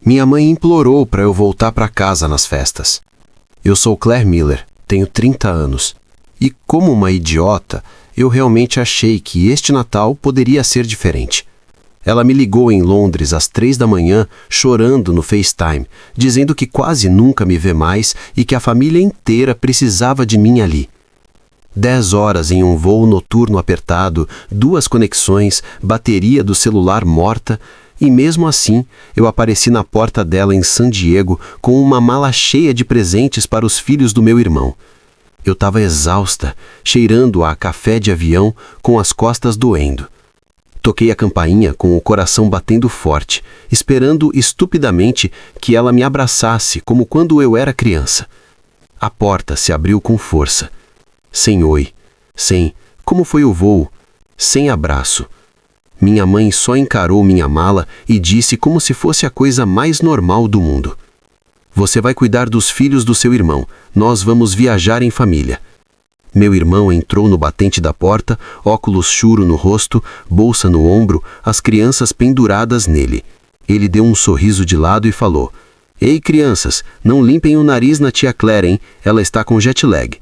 Minha mãe implorou para eu voltar para casa nas festas. Eu sou Claire Miller, tenho 30 anos. E como uma idiota, eu realmente achei que este Natal poderia ser diferente. Ela me ligou em Londres às 3 da manhã, chorando no FaceTime, dizendo que quase nunca me vê mais e que a família inteira precisava de mim ali. 10 horas em um voo noturno apertado, 2 conexões, bateria do celular morta, e mesmo assim eu apareci na porta dela em San Diego com uma mala cheia de presentes para os filhos do meu irmão. Eu estava exausta, cheirando a café de avião, com as costas doendo. Toquei a campainha com o coração batendo forte, esperando estupidamente que ela me abraçasse como quando eu era criança. A porta se abriu com força. Sem oi, sem como foi o voo, sem abraço. Minha mãe só encarou minha mala e disse como se fosse a coisa mais normal do mundo. Você vai cuidar dos filhos do seu irmão, nós vamos viajar em família. Meu irmão entrou no batente da porta, óculos churo no rosto, bolsa no ombro, as crianças penduradas nele. Ele deu um sorriso de lado e falou: Ei, crianças, não limpem o nariz na tia Claire, hein? Ela está com jet lag.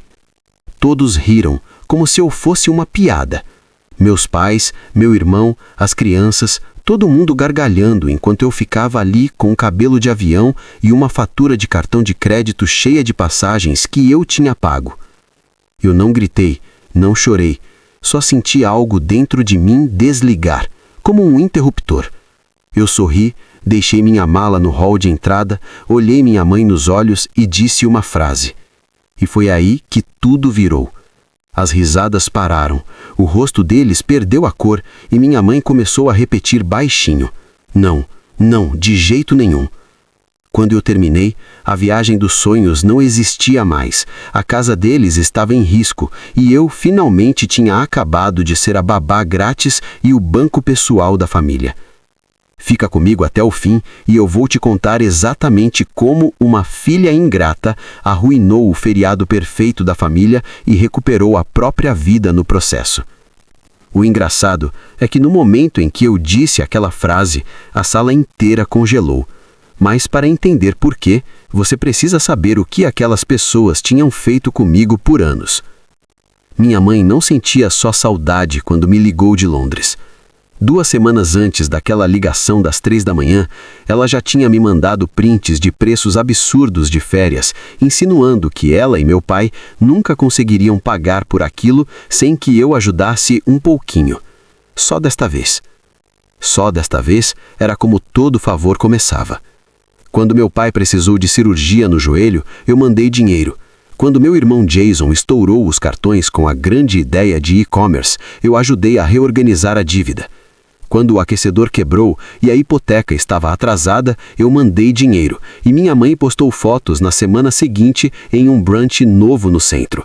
Todos riram, como se eu fosse uma piada. Meus pais, meu irmão, as crianças, todo mundo gargalhando enquanto eu ficava ali com um cabelo de avião e uma fatura de cartão de crédito cheia de passagens que eu tinha pago. Eu não gritei, não chorei, só senti algo dentro de mim desligar, como um interruptor. Eu sorri, deixei minha mala no hall de entrada, olhei minha mãe nos olhos e disse uma frase. E foi aí que tudo virou. As risadas pararam, o rosto deles perdeu a cor e minha mãe começou a repetir baixinho: Não, não, de jeito nenhum. Quando eu terminei, a viagem dos sonhos não existia mais, a casa deles estava em risco e eu finalmente tinha acabado de ser a babá grátis e o banco pessoal da família. Fica comigo até o fim e eu vou te contar exatamente como uma filha ingrata arruinou o feriado perfeito da família e recuperou a própria vida no processo. O engraçado é que no momento em que eu disse aquela frase, a sala inteira congelou. Mas para entender por quê, você precisa saber o que aquelas pessoas tinham feito comigo por anos. Minha mãe não sentia só saudade quando me ligou de Londres. 2 semanas antes daquela ligação das 3 da manhã, ela já tinha me mandado prints de preços absurdos de férias, insinuando que ela e meu pai nunca conseguiriam pagar por aquilo sem que eu ajudasse um pouquinho. Só desta vez. Só desta vez era como todo favor começava. Quando meu pai precisou de cirurgia no joelho, eu mandei dinheiro. Quando meu irmão Jason estourou os cartões com a grande ideia de e-commerce, eu ajudei a reorganizar a dívida. Quando o aquecedor quebrou e a hipoteca estava atrasada, eu mandei dinheiro, e minha mãe postou fotos na semana seguinte em um brunch novo no centro.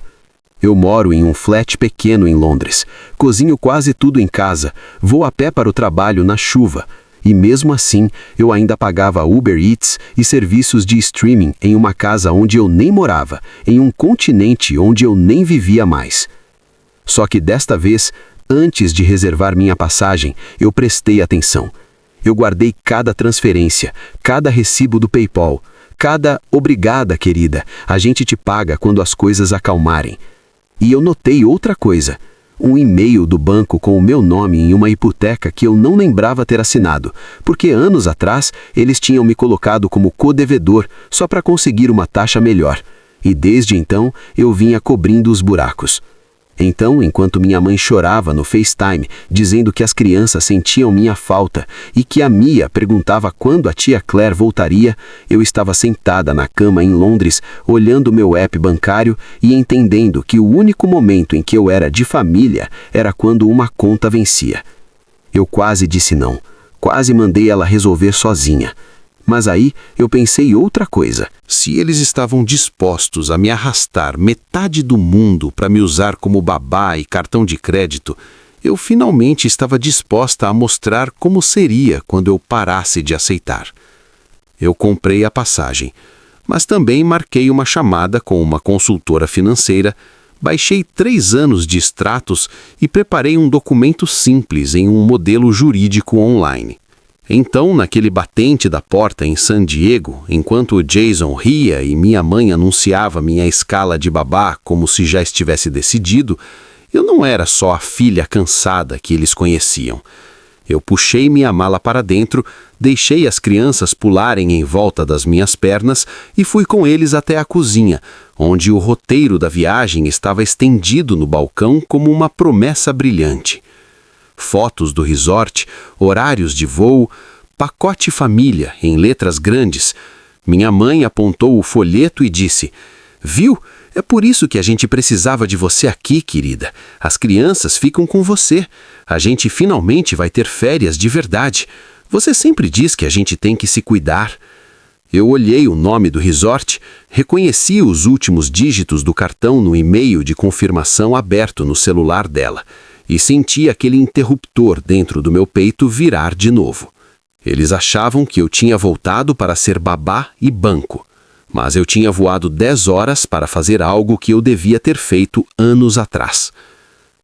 Eu moro em um flat pequeno em Londres, cozinho quase tudo em casa, vou a pé para o trabalho na chuva, e mesmo assim eu ainda pagava Uber Eats e serviços de streaming em uma casa onde eu nem morava, em um continente onde eu nem vivia mais. Só que desta vez, antes de reservar minha passagem, eu prestei atenção. Eu guardei cada transferência, cada recibo do PayPal, cada "obrigada, querida, a gente te paga quando as coisas acalmarem". E eu notei outra coisa: um e-mail do banco com o meu nome em uma hipoteca que eu não lembrava ter assinado, porque anos atrás eles tinham me colocado como codevedor só para conseguir uma taxa melhor. E desde então eu vinha cobrindo os buracos. Então, enquanto minha mãe chorava no FaceTime, dizendo que as crianças sentiam minha falta e que a Mia perguntava quando a tia Claire voltaria, eu estava sentada na cama em Londres, olhando meu app bancário e entendendo que o único momento em que eu era de família era quando uma conta vencia. Eu quase disse não, quase mandei ela resolver sozinha. Mas aí eu pensei outra coisa. Se eles estavam dispostos a me arrastar metade do mundo para me usar como babá e cartão de crédito, eu finalmente estava disposta a mostrar como seria quando eu parasse de aceitar. Eu comprei a passagem, mas também marquei uma chamada com uma consultora financeira, baixei 3 anos de extratos e preparei um documento simples em um modelo jurídico online. Então, naquele batente da porta em San Diego, enquanto o Jason ria e minha mãe anunciava minha escala de babá como se já estivesse decidido, eu não era só a filha cansada que eles conheciam. Eu puxei minha mala para dentro, deixei as crianças pularem em volta das minhas pernas e fui com eles até a cozinha, onde o roteiro da viagem estava estendido no balcão como uma promessa brilhante. Fotos do resort, horários de voo, pacote família em letras grandes. Minha mãe apontou o folheto e disse: "Viu? É por isso que a gente precisava de você aqui, querida. As crianças ficam com você. A gente finalmente vai ter férias de verdade. Você sempre diz que a gente tem que se cuidar." Eu olhei o nome do resort, reconheci os últimos dígitos do cartão no e-mail de confirmação aberto no celular dela e senti aquele interruptor dentro do meu peito virar de novo. Eles achavam que eu tinha voltado para ser babá e banco, mas eu tinha voado 10 horas para fazer algo que eu devia ter feito anos atrás.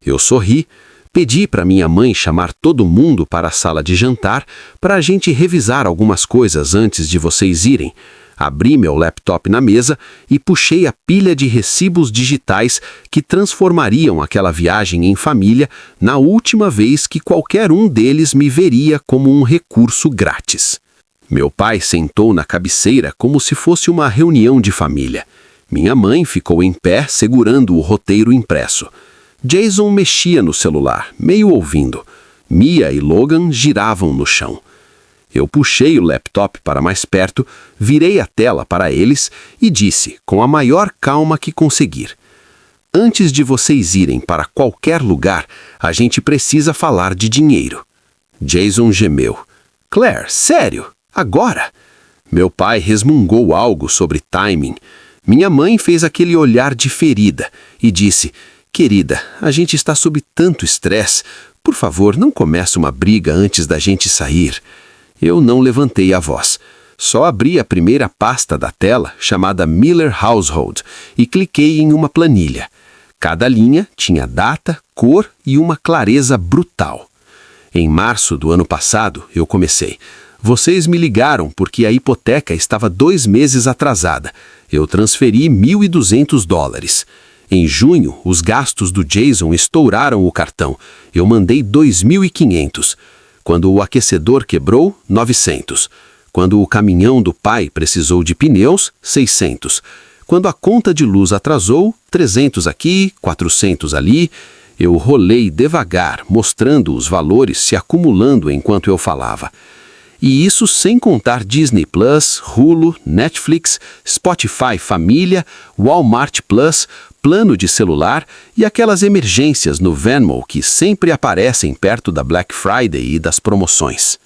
Eu sorri, pedi para minha mãe chamar todo mundo para a sala de jantar para a gente revisar algumas coisas antes de vocês irem. Abri meu laptop na mesa e puxei a pilha de recibos digitais que transformariam aquela viagem em família na última vez que qualquer um deles me veria como um recurso grátis. Meu pai sentou na cabeceira como se fosse uma reunião de família. Minha mãe ficou em pé segurando o roteiro impresso. Jason mexia no celular, meio ouvindo. Mia e Logan giravam no chão. Eu puxei o laptop para mais perto, virei a tela para eles e disse, com a maior calma que conseguir: "Antes de vocês irem para qualquer lugar, a gente precisa falar de dinheiro." Jason gemeu. "Claire, sério? Agora?" Meu pai resmungou algo sobre timing. Minha mãe fez aquele olhar de ferida e disse: "Querida, a gente está sob tanto estresse. Por favor, não comece uma briga antes da gente sair." Eu não levantei a voz. Só abri a primeira pasta da tela, chamada Miller Household, e cliquei em uma planilha. Cada linha tinha data, cor e uma clareza brutal. Em março do ano passado, eu comecei: "Vocês me ligaram porque a hipoteca estava 2 meses atrasada. Eu transferi $1.200. Em junho, os gastos do Jason estouraram o cartão. Eu mandei 2.500. Quando o aquecedor quebrou, 900. Quando o caminhão do pai precisou de pneus, 600. Quando a conta de luz atrasou, 300 aqui, 400 ali." Eu rolei devagar, mostrando os valores se acumulando enquanto eu falava. E isso sem contar Disney Plus, Hulu, Netflix, Spotify Família, Walmart Plus, plano de celular e aquelas emergências no Venmo que sempre aparecem perto da Black Friday e das promoções.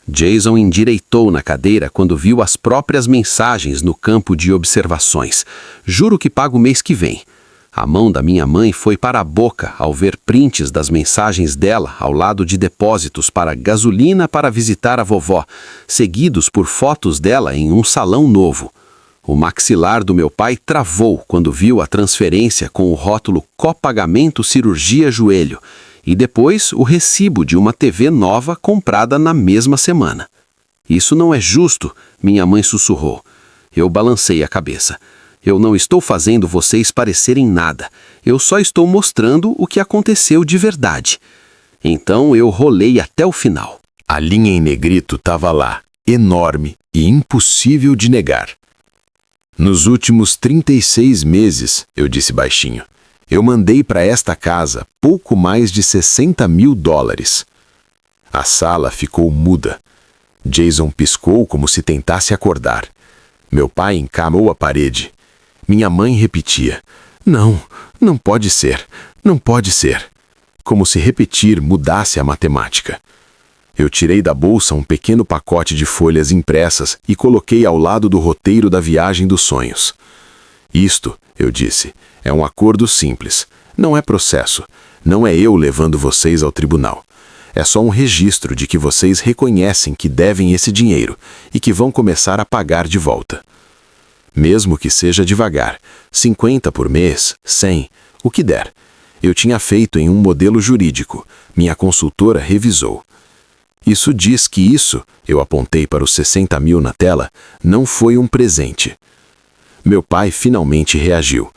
Jason endireitou na cadeira quando viu as próprias mensagens no campo de observações. "Juro que pago mês que vem." A mão da minha mãe foi para a boca ao ver prints das mensagens dela ao lado de depósitos para gasolina para visitar a vovó, seguidos por fotos dela em um salão novo. O maxilar do meu pai travou quando viu a transferência com o rótulo Copagamento Cirurgia Joelho e depois o recibo de uma TV nova comprada na mesma semana. "Isso não é justo", minha mãe sussurrou. Eu balancei a cabeça. "Eu não estou fazendo vocês parecerem nada. Eu só estou mostrando o que aconteceu de verdade." Então eu rolei até o final. A linha em negrito estava lá, enorme e impossível de negar. "Nos últimos 36 meses, eu disse baixinho, eu mandei para esta casa pouco mais de $60.000. A sala ficou muda. Jason piscou como se tentasse acordar. Meu pai encarou a parede. Minha mãe repetia: "Não, não pode ser, não pode ser." Como se repetir mudasse a matemática. Eu tirei da bolsa um pequeno pacote de folhas impressas e coloquei ao lado do roteiro da viagem dos sonhos. "Isto", eu disse, "é um acordo simples. Não é processo. Não é eu levando vocês ao tribunal. É só um registro de que vocês reconhecem que devem esse dinheiro e que vão começar a pagar de volta. Mesmo que seja devagar, 50 por mês, 100, o que der. Eu tinha feito em um modelo jurídico. Minha consultora revisou. Isso diz que isso, eu apontei para os 60 mil na tela, não foi um presente. Meu pai finalmente reagiu.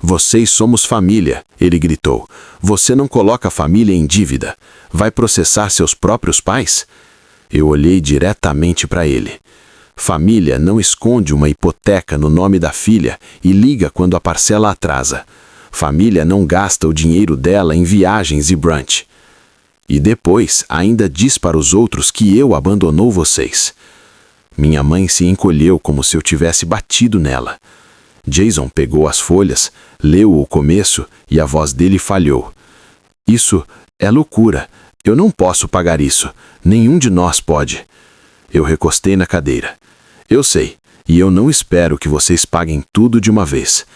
Vocês somos família, ele gritou. Você não coloca a família em dívida. Vai processar seus próprios pais? Eu olhei diretamente para ele. Família não esconde uma hipoteca no nome da filha e liga quando a parcela atrasa. Família não gasta o dinheiro dela em viagens e brunch. E depois ainda diz para os outros que eu abandonou vocês. Minha mãe se encolheu como se eu tivesse batido nela. Jason pegou as folhas, leu o começo e a voz dele falhou. Isso é loucura. Eu não posso pagar isso. Nenhum de nós pode. Eu recostei na cadeira. Eu sei, e eu não espero que vocês paguem tudo de uma vez.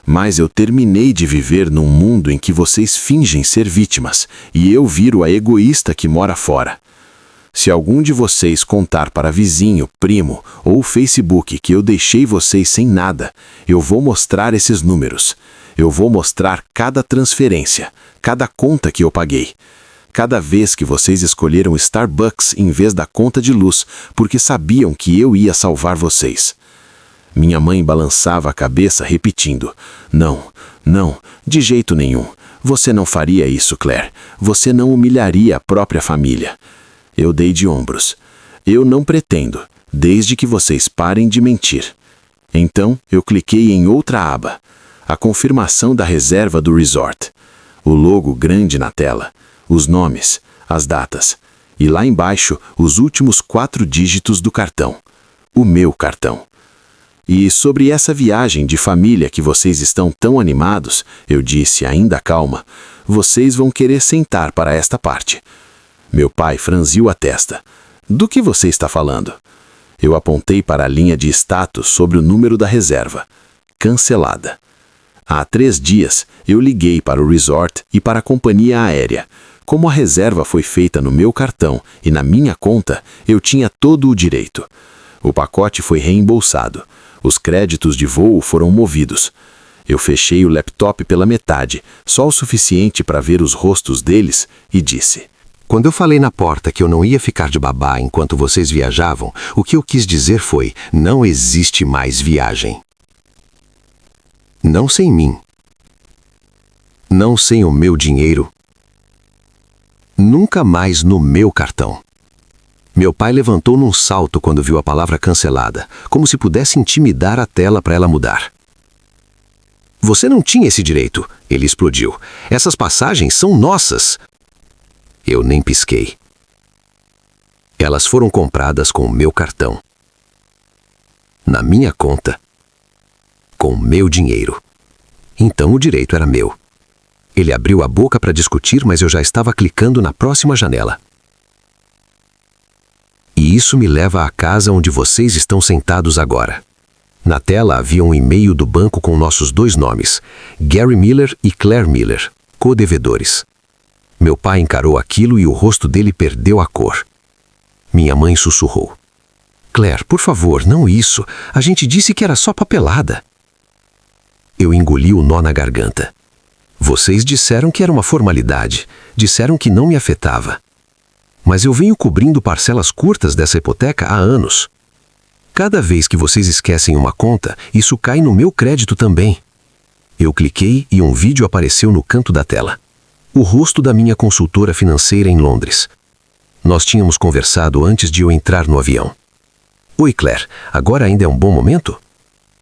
Mas eu terminei de viver num mundo em que vocês fingem ser vítimas, e eu viro a egoísta que mora fora. Se algum de vocês contar para vizinho, primo ou Facebook que eu deixei vocês sem nada, eu vou mostrar esses números. Eu vou mostrar cada transferência, cada conta que eu paguei. Cada vez que vocês escolheram Starbucks em vez da conta de luz, porque sabiam que eu ia salvar vocês. Minha mãe balançava a cabeça repetindo, não, não, de jeito nenhum. Você não faria isso, Claire. Você não humilharia a própria família. Eu dei de ombros. Eu não pretendo, desde que vocês parem de mentir. Então, eu cliquei em outra aba. A confirmação da reserva do resort. O logo grande na tela. Os nomes, as datas. E lá embaixo, os últimos 4 dígitos do cartão. O meu cartão. E sobre essa viagem de família que vocês estão tão animados, eu disse ainda calma, vocês vão querer sentar para esta parte. Meu pai franziu a testa. Do que você está falando? Eu apontei para a linha de status sobre o número da reserva. Cancelada. Há 3 dias, eu liguei para o resort e para a companhia aérea. Como a reserva foi feita no meu cartão e na minha conta, eu tinha todo o direito. O pacote foi reembolsado. Os créditos de voo foram movidos. Eu fechei o laptop pela metade, só o suficiente para ver os rostos deles, e disse: Quando eu falei na porta que eu não ia ficar de babá enquanto vocês viajavam, o que eu quis dizer foi, não existe mais viagem. Não sem mim. Não sem o meu dinheiro. Nunca mais no meu cartão. Meu pai levantou num salto quando viu a palavra cancelada, como se pudesse intimidar a tela para ela mudar. Você não tinha esse direito, ele explodiu. Essas passagens são nossas. Eu nem pisquei. Elas foram compradas com o meu cartão. Na minha conta. Com o meu dinheiro. Então o direito era meu. Ele abriu a boca para discutir, mas eu já estava clicando na próxima janela. E isso me leva à casa onde vocês estão sentados agora. Na tela havia um e-mail do banco com nossos 2 nomes, Gary Miller e Claire Miller, co-devedores. Meu pai encarou aquilo e o rosto dele perdeu a cor. Minha mãe sussurrou. Claire, por favor, não isso. A gente disse que era só papelada. Eu engoli o nó na garganta. Vocês disseram que era uma formalidade. Disseram que não me afetava. Mas eu venho cobrindo parcelas curtas dessa hipoteca há anos. Cada vez que vocês esquecem uma conta, isso cai no meu crédito também. Eu cliquei e um vídeo apareceu no canto da tela. O rosto da minha consultora financeira em Londres. Nós tínhamos conversado antes de eu entrar no avião. Oi, Claire, agora ainda é um bom momento?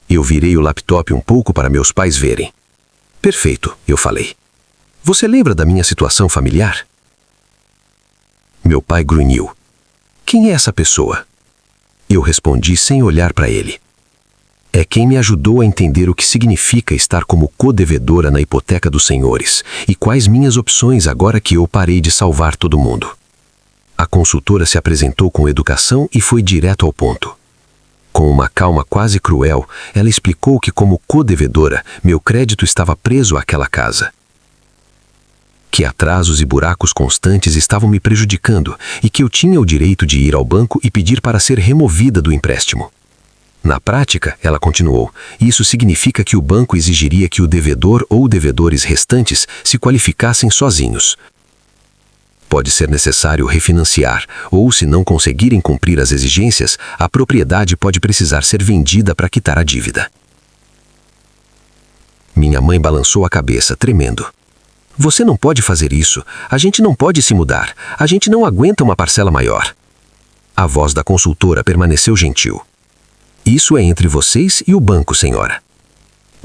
Eu virei o laptop um pouco para meus pais verem. Perfeito, eu falei. Você lembra da minha situação familiar? Meu pai grunhiu. Quem é essa pessoa? Eu respondi sem olhar para ele. É quem me ajudou a entender o que significa estar como co-devedora na hipoteca dos senhores e quais minhas opções agora que eu parei de salvar todo mundo. A consultora se apresentou com educação e foi direto ao ponto. Com uma calma quase cruel, ela explicou que como co-devedora, meu crédito estava preso àquela casa. Que atrasos e buracos constantes estavam me prejudicando e que eu tinha o direito de ir ao banco e pedir para ser removida do empréstimo. Na prática, ela continuou, isso significa que o banco exigiria que o devedor ou devedores restantes se qualificassem sozinhos. pode ser necessário refinanciar, ou se não conseguirem cumprir as exigências, a propriedade pode precisar ser vendida para quitar a dívida. Minha mãe balançou a cabeça, tremendo. Você não pode fazer isso. A gente não pode se mudar. A gente não aguenta uma parcela maior. A voz da consultora permaneceu gentil. Isso é entre vocês e o banco, senhora.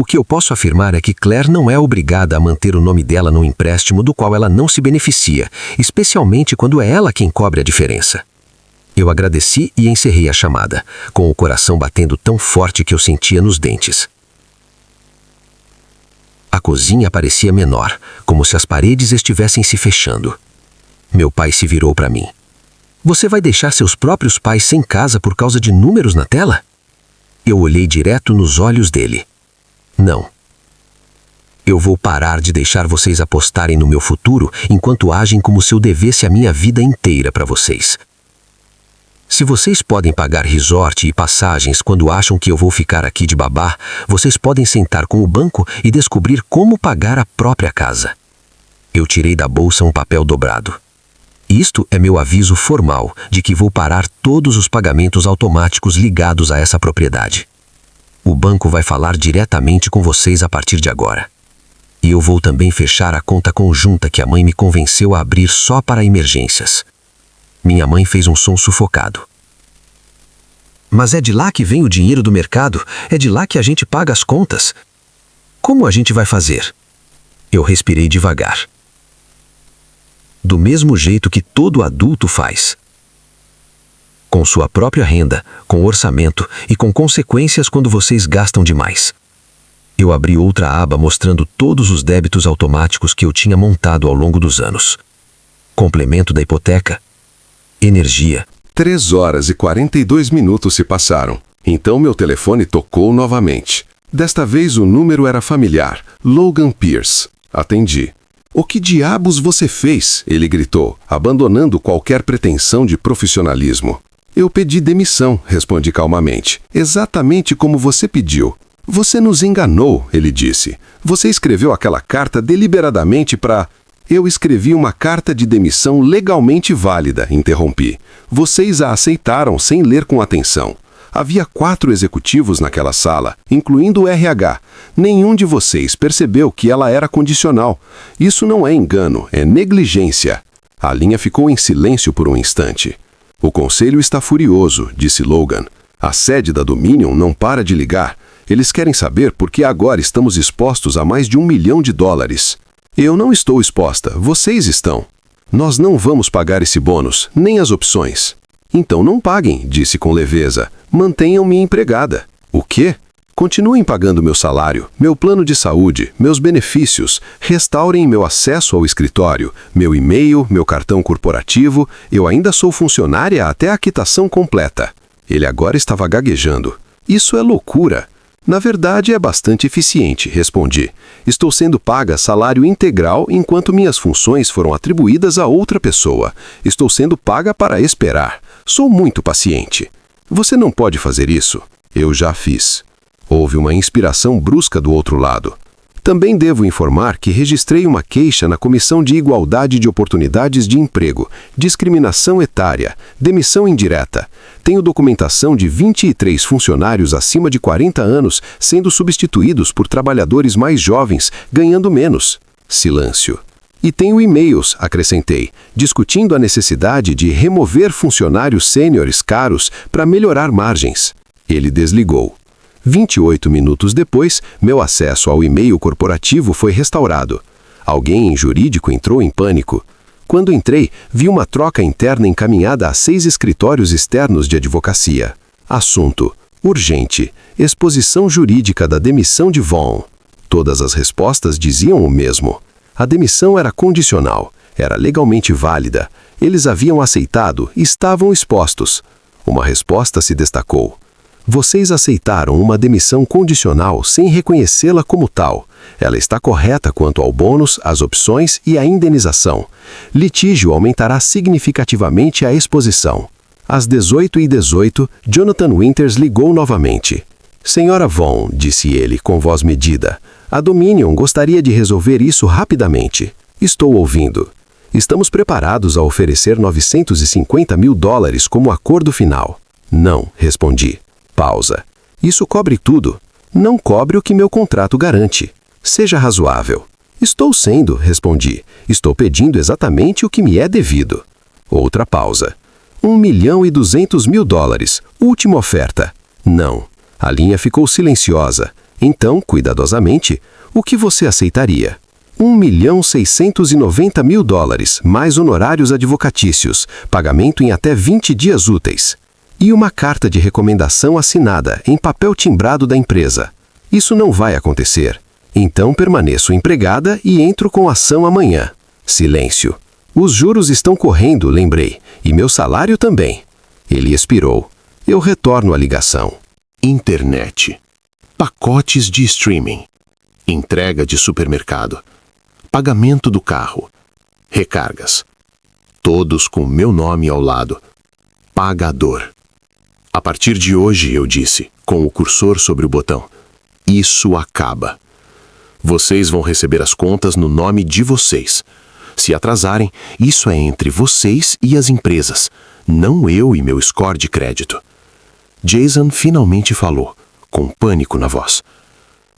O que eu posso afirmar é que Claire não é obrigada a manter o nome dela num empréstimo do qual ela não se beneficia, especialmente quando é ela quem cobre a diferença. Eu agradeci e encerrei a chamada, com o coração batendo tão forte que eu sentia nos dentes. A cozinha parecia menor, como se as paredes estivessem se fechando. Meu pai se virou para mim. Você vai deixar seus próprios pais sem casa por causa de números na tela? Eu olhei direto nos olhos dele. Não. Eu vou parar de deixar vocês apostarem no meu futuro enquanto agem como se eu devesse a minha vida inteira para vocês. Se vocês podem pagar resort e passagens quando acham que eu vou ficar aqui de babá, vocês podem sentar com o banco e descobrir como pagar a própria casa. Eu tirei da bolsa um papel dobrado. Isto é meu aviso formal de que vou parar todos os pagamentos automáticos ligados a essa propriedade. O banco vai falar diretamente com vocês a partir de agora. E eu vou também fechar a conta conjunta que a mãe me convenceu a abrir só para emergências. Minha mãe fez um som sufocado. Mas é de lá que vem o dinheiro do mercado, é de lá que a gente paga as contas. Como a gente vai fazer? Eu respirei devagar. Do mesmo jeito que todo adulto faz. Com sua própria renda, com orçamento e com consequências quando vocês gastam demais. Eu abri outra aba mostrando todos os débitos automáticos que eu tinha montado ao longo dos anos. Complemento da hipoteca. Energia. 3 horas e 42 minutos se passaram. Então meu telefone tocou novamente. Desta vez o número era familiar. Logan Pierce. Atendi. O que diabos você fez? Ele gritou, abandonando qualquer pretensão de profissionalismo. Eu pedi demissão, respondi calmamente. Exatamente como você pediu. Você nos enganou, ele disse. Você escreveu aquela carta deliberadamente para... Eu escrevi uma carta de demissão legalmente válida, interrompi. Vocês a aceitaram sem ler com atenção. Havia 4 executivos naquela sala, incluindo o RH. Nenhum de vocês percebeu que ela era condicional. Isso não é engano, é negligência. A linha ficou em silêncio por um instante. O conselho está furioso, disse Logan. A sede da Dominion não para de ligar. Eles querem saber por que agora estamos expostos a mais de $1 milhão. Eu não estou exposta, vocês estão. Nós não vamos pagar esse bônus, nem as opções. Então não paguem, disse com leveza. Mantenham-me empregada. O quê? Continuem pagando meu salário, meu plano de saúde, meus benefícios, restaurem meu acesso ao escritório, meu e-mail, meu cartão corporativo, eu ainda sou funcionária até a quitação completa. Ele agora estava gaguejando. Isso é loucura. Na verdade, é bastante eficiente, respondi. Estou sendo paga salário integral enquanto minhas funções foram atribuídas a outra pessoa. Estou sendo paga para esperar. Sou muito paciente. Você não pode fazer isso? Eu já fiz. Houve uma inspiração brusca do outro lado. Também devo informar que registrei uma queixa na Comissão de Igualdade de Oportunidades de Emprego, discriminação etária, demissão indireta. Tenho documentação de 23 funcionários acima de 40 anos sendo substituídos por trabalhadores mais jovens, ganhando menos. Silêncio. E tenho e-mails, acrescentei, discutindo a necessidade de remover funcionários sêniores caros para melhorar margens. Ele desligou. 28 minutos depois, meu acesso ao e-mail corporativo foi restaurado. Alguém em jurídico entrou em pânico. Quando entrei, vi uma troca interna encaminhada a 6 escritórios externos de advocacia. Assunto: urgente. Exposição jurídica da demissão de Vaughn. Todas as respostas diziam o mesmo. A demissão era condicional, era legalmente válida. Eles haviam aceitado e estavam expostos. Uma resposta se destacou. Vocês aceitaram uma demissão condicional sem reconhecê-la como tal. Ela está correta quanto ao bônus, às opções e à indenização. Litígio aumentará significativamente a exposição. Às 18h18, Jonathan Winters ligou novamente. Senhora Vaughn, disse ele com voz medida, a Dominion gostaria de resolver isso rapidamente. Estou ouvindo. Estamos preparados a oferecer $950 mil como acordo final. Não, respondi. Pausa. Isso cobre tudo. Não cobre o que meu contrato garante. Seja razoável. Estou sendo, respondi. Estou pedindo exatamente o que me é devido. Outra pausa. $1.200.000. Última oferta. Não. A linha ficou silenciosa. Então, cuidadosamente, o que você aceitaria? $1.690.000, mais honorários advocatícios, pagamento em até 20 dias úteis. E uma carta de recomendação assinada, em papel timbrado da empresa. Isso não vai acontecer. Então permaneço empregada e entro com ação amanhã. Silêncio. Os juros estão correndo, lembrei, e meu salário também. Ele expirou. Eu retorno à ligação. Internet. Pacotes de streaming. Entrega de supermercado. Pagamento do carro. Recargas. Todos com meu nome ao lado. Pagador. A partir de hoje, eu disse, com o cursor sobre o botão, isso acaba. Vocês vão receber as contas no nome de vocês. Se atrasarem, isso é entre vocês e as empresas, não eu e meu score de crédito. Jason finalmente falou, com pânico na voz.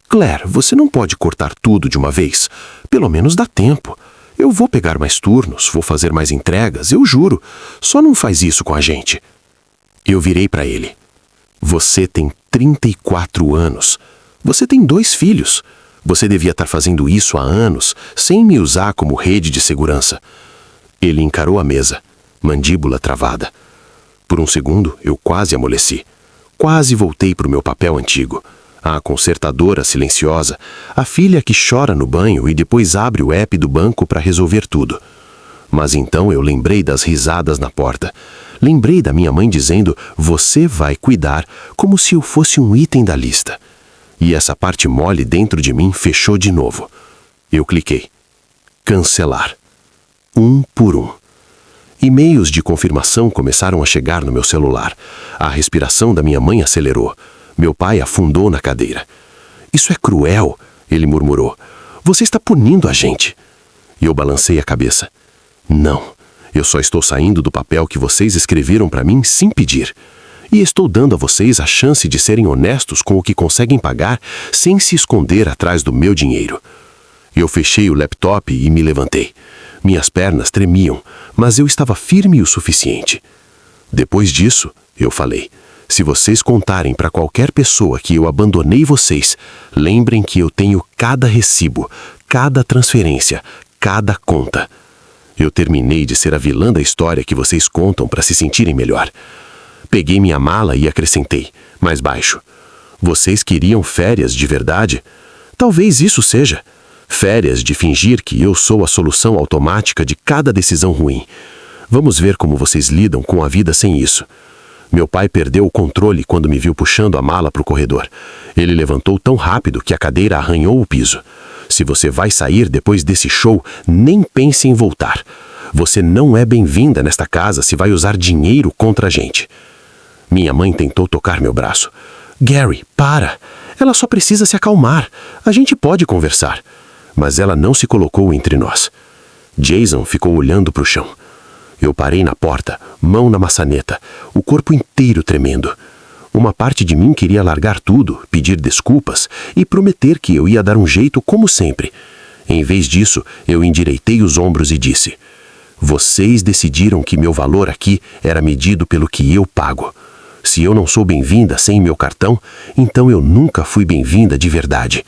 Claire, você não pode cortar tudo de uma vez. Pelo menos dá tempo. Eu vou pegar mais turnos, vou fazer mais entregas, eu juro. Só não faz isso com a gente. Eu virei para ele. Você tem 34 anos. Você tem 2 filhos. Você devia estar fazendo isso há anos, sem me usar como rede de segurança. Ele encarou a mesa, mandíbula travada. Por um segundo, eu quase amoleci. Quase voltei para o meu papel antigo. A consertadora silenciosa, a filha que chora no banho e depois abre o app do banco para resolver tudo. Mas então eu lembrei das risadas na porta. Lembrei da minha mãe dizendo, você vai cuidar, como se eu fosse um item da lista. E essa parte mole dentro de mim fechou de novo. Eu cliquei. Cancelar. 1 por 1. E-mails de confirmação começaram a chegar no meu celular. A respiração da minha mãe acelerou. Meu pai afundou na cadeira. Isso é cruel, ele murmurou. Você está punindo a gente. E eu balancei a cabeça. Não, eu só estou saindo do papel que vocês escreveram para mim sem pedir. E estou dando a vocês a chance de serem honestos com o que conseguem pagar sem se esconder atrás do meu dinheiro. Eu fechei o laptop e me levantei. Minhas pernas tremiam, mas eu estava firme o suficiente. Depois disso, eu falei, se vocês contarem para qualquer pessoa que eu abandonei vocês, lembrem que eu tenho cada recibo, cada transferência, cada conta. Eu terminei de ser a vilã da história que vocês contam para se sentirem melhor. Peguei minha mala e acrescentei, mais baixo. Vocês queriam férias de verdade? Talvez isso seja. Férias de fingir que eu sou a solução automática de cada decisão ruim. Vamos ver como vocês lidam com a vida sem isso. Meu pai perdeu o controle quando me viu puxando a mala para o corredor. Ele levantou tão rápido que a cadeira arranhou o piso. Se você vai sair depois desse show, nem pense em voltar. Você não é bem-vinda nesta casa se vai usar dinheiro contra a gente. Minha mãe tentou tocar meu braço. Gary, para! Ela só precisa se acalmar. A gente pode conversar. Mas ela não se colocou entre nós. Jason ficou olhando para o chão. Eu parei na porta, mão na maçaneta, o corpo inteiro tremendo. Uma parte de mim queria largar tudo, pedir desculpas e prometer que eu ia dar um jeito como sempre. Em vez disso, eu endireitei os ombros e disse: vocês decidiram que meu valor aqui era medido pelo que eu pago. Se eu não sou bem-vinda sem meu cartão, então eu nunca fui bem-vinda de verdade.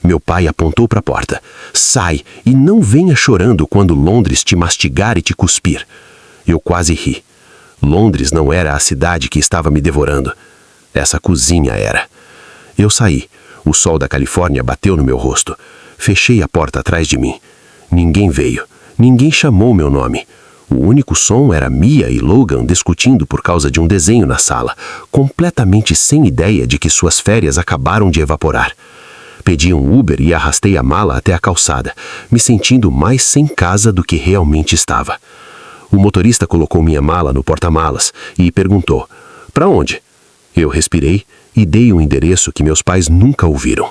Meu pai apontou para a porta. Sai e não venha chorando quando Londres te mastigar e te cuspir. Eu quase ri. Londres não era a cidade que estava me devorando. Essa cozinha era. Eu saí. O sol da Califórnia bateu no meu rosto. Fechei a porta atrás de mim. Ninguém veio. Ninguém chamou meu nome. O único som era Mia e Logan discutindo por causa de um desenho na sala, completamente sem ideia de que suas férias acabaram de evaporar. Pedi um Uber e arrastei a mala até a calçada, me sentindo mais sem casa do que realmente estava. O motorista colocou minha mala no porta-malas e perguntou, para onde? Eu respirei e dei um endereço que meus pais nunca ouviram.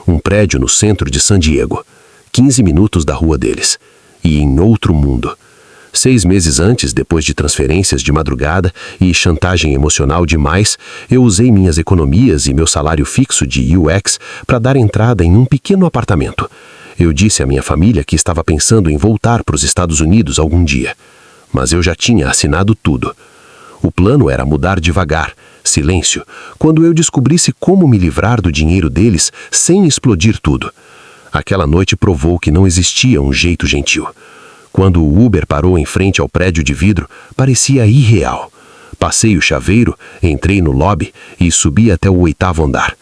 Um prédio no centro de San Diego, 15 minutos da rua deles. e em outro mundo. 6 meses antes, depois de transferências de madrugada e chantagem emocional demais, eu usei minhas economias e meu salário fixo de UX para dar entrada em um pequeno apartamento. Eu disse à minha família que estava pensando em voltar para os Estados Unidos algum dia. Mas eu já tinha assinado tudo. O plano era mudar devagar, silêncio, quando eu descobrisse como me livrar do dinheiro deles sem explodir tudo. Aquela noite provou que não existia um jeito gentil. Quando o Uber parou em frente ao prédio de vidro, parecia irreal. Passei o chaveiro, entrei no lobby e subi até o 8º andar.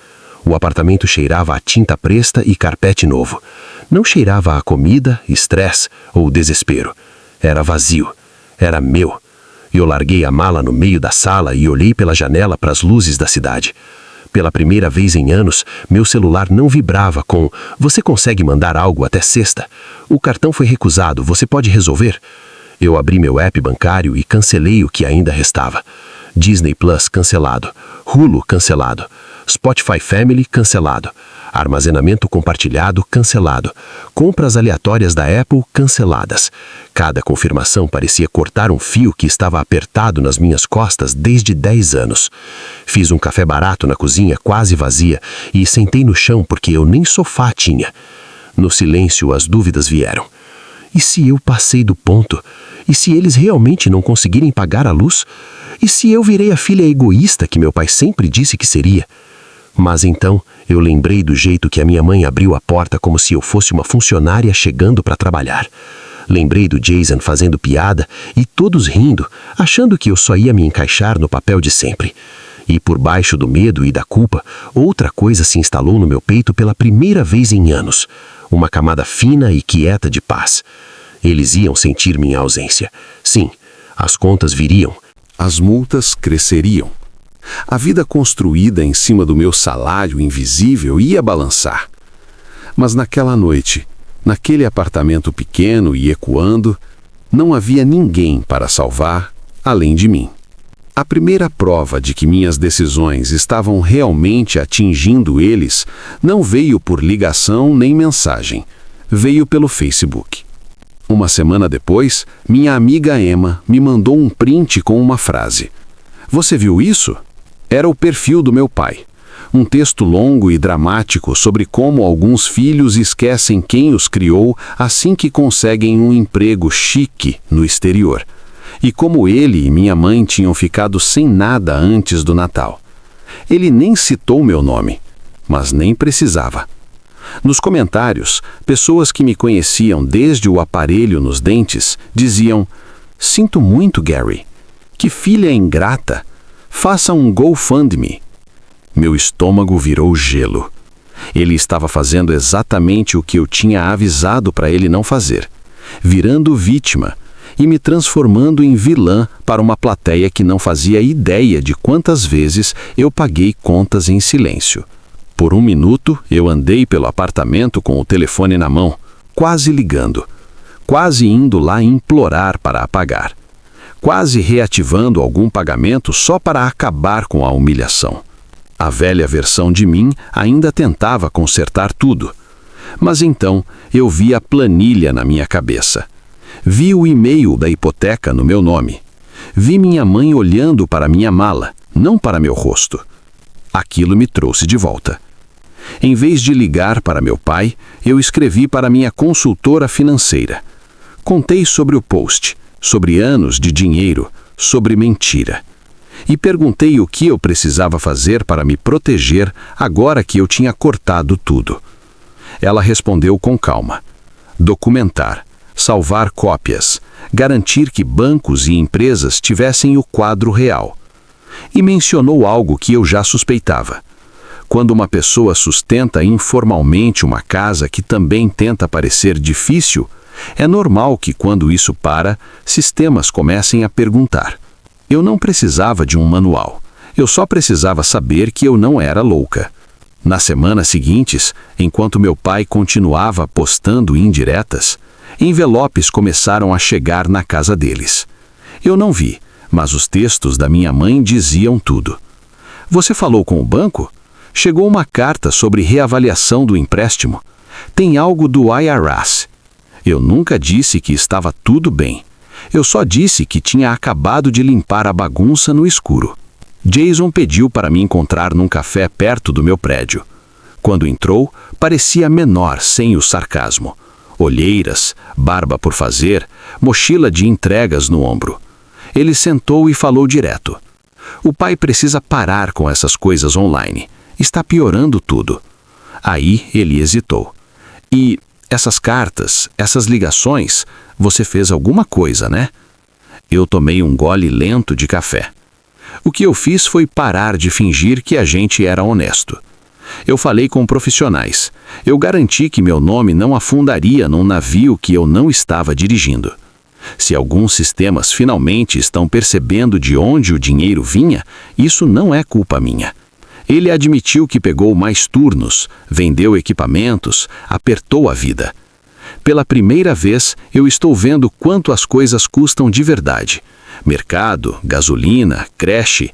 O apartamento cheirava a tinta presta e carpete novo. Não cheirava a comida, estresse ou desespero. Era vazio. Era meu. Eu larguei a mala no meio da sala e olhei pela janela para as luzes da cidade. Pela primeira vez em anos, meu celular não vibrava com "Você consegue mandar algo até sexta? O cartão foi recusado, você pode resolver?" Eu abri meu app bancário e cancelei o que ainda restava. Disney Plus cancelado, Hulu cancelado, Spotify Family cancelado, armazenamento compartilhado cancelado, compras aleatórias da Apple canceladas. Cada confirmação parecia cortar um fio que estava apertado nas minhas costas desde 10 anos. Fiz um café barato na cozinha quase vazia e sentei no chão porque eu nem sofá tinha. No silêncio as dúvidas vieram. E se eu passei do ponto? E se eles realmente não conseguirem pagar a luz? E se eu virei a filha egoísta que meu pai sempre disse que seria? Mas então eu lembrei do jeito que a minha mãe abriu a porta como se eu fosse uma funcionária chegando para trabalhar. Lembrei do Jason fazendo piada e todos rindo, achando que eu só ia me encaixar no papel de sempre. E por baixo do medo e da culpa, outra coisa se instalou no meu peito pela primeira vez em anos. Uma camada fina e quieta de paz. Eles iam sentir minha ausência. Sim, as contas viriam. As multas cresceriam. A vida construída em cima do meu salário invisível ia balançar. Mas naquela noite, naquele apartamento pequeno e ecoando, não havia ninguém para salvar além de mim. A primeira prova de que minhas decisões estavam realmente atingindo eles não veio por ligação nem mensagem. Veio pelo Facebook. Uma semana depois, minha amiga Emma me mandou um print com uma frase. "Você viu isso?" Era o perfil do meu pai. Um texto longo e dramático sobre como alguns filhos esquecem quem os criou assim que conseguem um emprego chique no exterior. E como ele e minha mãe tinham ficado sem nada antes do Natal. Ele nem citou meu nome, mas nem precisava. Nos comentários, pessoas que me conheciam desde o aparelho nos dentes diziam: "Sinto muito, Gary. Que filha ingrata. Faça um GoFundMe." Meu estômago virou gelo. Ele estava fazendo exatamente o que eu tinha avisado para ele não fazer, virando vítima e me transformando em vilã para uma plateia que não fazia ideia de quantas vezes eu paguei contas em silêncio. Por um minuto, eu andei pelo apartamento com o telefone na mão, quase ligando, quase indo lá implorar para apagar, quase reativando algum pagamento só para acabar com a humilhação. A velha versão de mim ainda tentava consertar tudo. Mas então eu vi a planilha na minha cabeça. Vi o e-mail da hipoteca no meu nome. Vi minha mãe olhando para minha mala, não para meu rosto. Aquilo me trouxe de volta. Em vez de ligar para meu pai, eu escrevi para minha consultora financeira. Contei sobre o post, sobre anos de dinheiro, sobre mentira. E perguntei o que eu precisava fazer para me proteger agora que eu tinha cortado tudo. Ela respondeu com calma. Documentar, salvar cópias, garantir que bancos e empresas tivessem o quadro real. E mencionou algo que eu já suspeitava. Quando uma pessoa sustenta informalmente uma casa que também tenta parecer difícil, é normal que quando isso para, sistemas comecem a perguntar. Eu não precisava de um manual. Eu só precisava saber que eu não era louca. Nas semanas seguintes, enquanto meu pai continuava postando indiretas, envelopes começaram a chegar na casa deles. Eu não vi, mas os textos da minha mãe diziam tudo. "Você falou com o banco? Chegou uma carta sobre reavaliação do empréstimo. Tem algo do IRS. Eu nunca disse que estava tudo bem. Eu só disse que tinha acabado de limpar a bagunça no escuro. Jason pediu para me encontrar num café perto do meu prédio. Quando entrou, parecia menor sem o sarcasmo. Olheiras, barba por fazer, mochila de entregas no ombro. Ele sentou e falou direto. O pai precisa parar com essas coisas online. Está piorando tudo. Aí ele hesitou. E essas cartas, essas ligações, você fez alguma coisa, né? Eu tomei um gole lento de café. O que eu fiz foi parar de fingir que a gente era honesto. Eu falei com profissionais. Eu garanti que meu nome não afundaria num navio que eu não estava dirigindo. Se alguns sistemas finalmente estão percebendo de onde o dinheiro vinha, isso não é culpa minha. Ele admitiu que pegou mais turnos, vendeu equipamentos, apertou a vida. Pela primeira vez, eu estou vendo quanto as coisas custam de verdade. Mercado, gasolina, creche.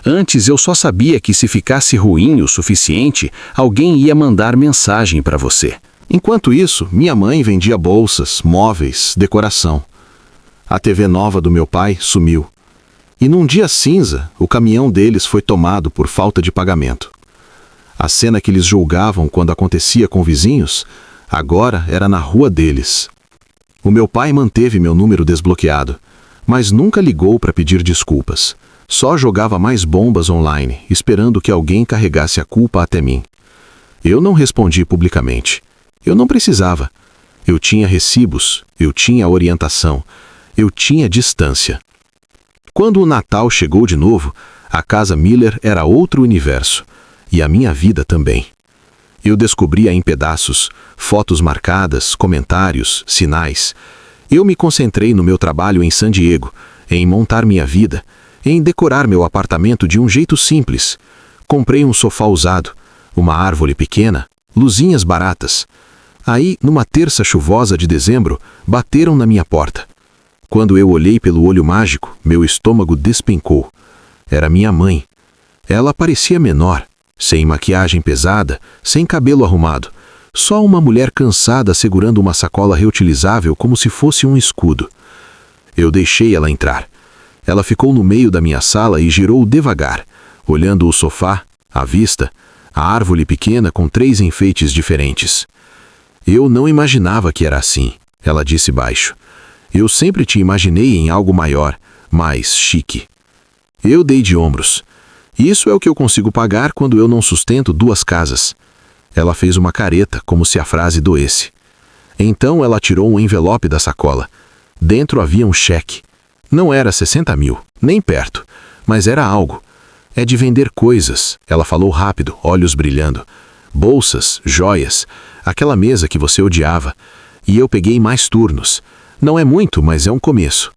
Antes eu só sabia que se ficasse ruim o suficiente, alguém ia mandar mensagem para você. Enquanto isso, minha mãe vendia bolsas, móveis, decoração. A TV nova do meu pai sumiu. E num dia cinza, o caminhão deles foi tomado por falta de pagamento. A cena que eles julgavam quando acontecia com vizinhos, agora era na rua deles. O meu pai manteve meu número desbloqueado, mas nunca ligou para pedir desculpas. Só jogava mais bombas online, esperando que alguém carregasse a culpa até mim. Eu não respondi publicamente. Eu não precisava. Eu tinha recibos, eu tinha orientação, eu tinha distância. Quando o Natal chegou de novo, a casa Miller era outro universo, e a minha vida também. Eu descobria em pedaços, fotos marcadas, comentários, sinais. Eu me concentrei no meu trabalho em San Diego, em montar minha vida, em decorar meu apartamento de um jeito simples. Comprei um sofá usado, uma árvore pequena, luzinhas baratas. Aí, numa terça chuvosa de dezembro, bateram na minha porta. Quando eu olhei pelo olho mágico, meu estômago despencou. Era minha mãe. Ela parecia menor, sem maquiagem pesada, sem cabelo arrumado. Só uma mulher cansada segurando uma sacola reutilizável como se fosse um escudo. Eu deixei ela entrar. Ela ficou no meio da minha sala e girou devagar, olhando o sofá, a vista, a árvore pequena com 3 enfeites diferentes. Eu não imaginava que era assim, ela disse baixo. Eu sempre te imaginei em algo maior, mais chique. Eu dei de ombros. Isso é o que eu consigo pagar quando eu não sustento 2 casas. Ela fez uma careta, como se a frase doesse. Então ela tirou um envelope da sacola. Dentro havia um cheque. Não era 60 mil, nem perto, mas era algo. É de vender coisas, ela falou rápido, olhos brilhando. Bolsas, joias, aquela mesa que você odiava. E eu peguei mais turnos. Não é muito, mas é um começo.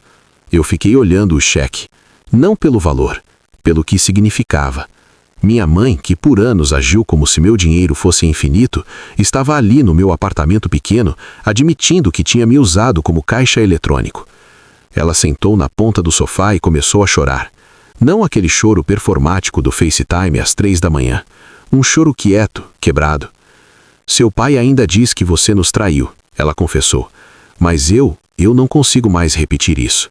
Eu fiquei olhando o cheque, não pelo valor, pelo que significava. Minha mãe, que por anos agiu como se meu dinheiro fosse infinito, estava ali no meu apartamento pequeno, admitindo que tinha me usado como caixa eletrônico. Ela sentou na ponta do sofá e começou a chorar. Não aquele choro performático do FaceTime às 3 da manhã. Um choro quieto, quebrado. Seu pai ainda diz que você nos traiu, ela confessou. Mas eu não consigo mais repetir isso.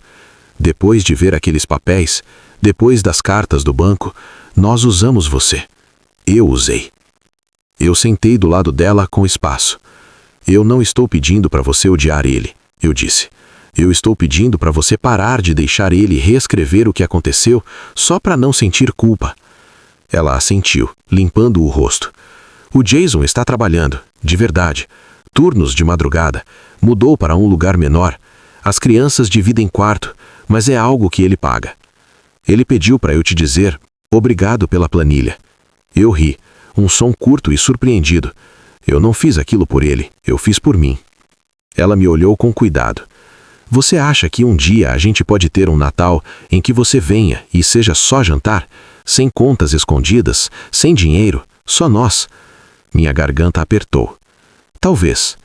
Depois de ver aqueles papéis, depois das cartas do banco, nós usamos você. Eu usei. Eu sentei do lado dela com espaço. Eu não estou pedindo para você odiar ele, eu disse. Eu estou pedindo para você parar de deixar ele reescrever o que aconteceu só para não sentir culpa. Ela assentiu, limpando o rosto. O Jason está trabalhando, de verdade. Turnos de madrugada. Mudou para um lugar menor. As crianças dividem quarto, mas é algo que ele paga. Ele pediu para eu te dizer, obrigado pela planilha. Eu ri, um som curto e surpreendido. Eu não fiz aquilo por ele, eu fiz por mim. Ela me olhou com cuidado. Você acha que um dia a gente pode ter um Natal em que você venha e seja só jantar? Sem contas escondidas, sem dinheiro, só nós? Minha garganta apertou. Talvez.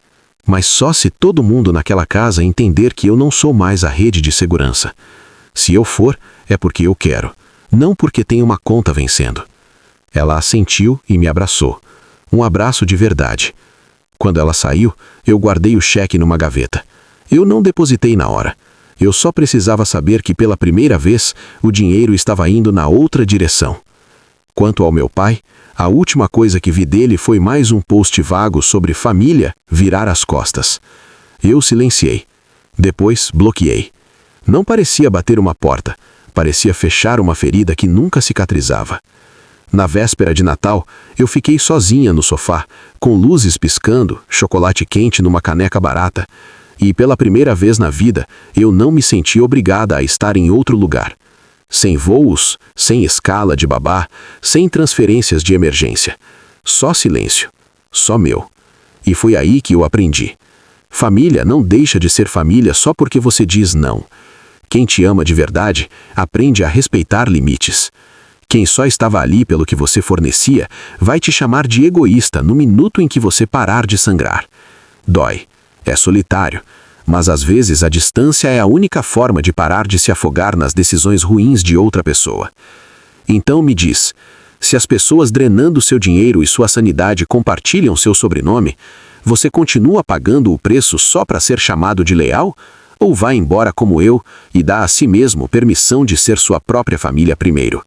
Mas só se todo mundo naquela casa entender que eu não sou mais a rede de segurança. Se eu for, é porque eu quero, não porque tenho uma conta vencendo. Ela assentiu e me abraçou. Um abraço de verdade. Quando ela saiu, eu guardei o cheque numa gaveta. Eu não depositei na hora. Eu só precisava saber que pela primeira vez o dinheiro estava indo na outra direção. Quanto ao meu pai, a última coisa que vi dele foi mais um post vago sobre família virar as costas. Eu silenciei. Depois, bloqueei. Não parecia bater uma porta. Parecia fechar uma ferida que nunca cicatrizava. Na véspera de Natal, eu fiquei sozinha no sofá, com luzes piscando, chocolate quente numa caneca barata. E pela primeira vez na vida, eu não me senti obrigada a estar em outro lugar. Sem voos, sem escala de babá, sem transferências de emergência. Só silêncio. Só meu. E foi aí que eu aprendi. Família não deixa de ser família só porque você diz não. Quem te ama de verdade, aprende a respeitar limites. Quem só estava ali pelo que você fornecia, vai te chamar de egoísta no minuto em que você parar de sangrar. Dói. É solitário. Mas às vezes a distância é a única forma de parar de se afogar nas decisões ruins de outra pessoa. Então me diz, se as pessoas drenando seu dinheiro e sua sanidade compartilham seu sobrenome, você continua pagando o preço só para ser chamado de leal? Ou vai embora como eu e dá a si mesmo permissão de ser sua própria família primeiro?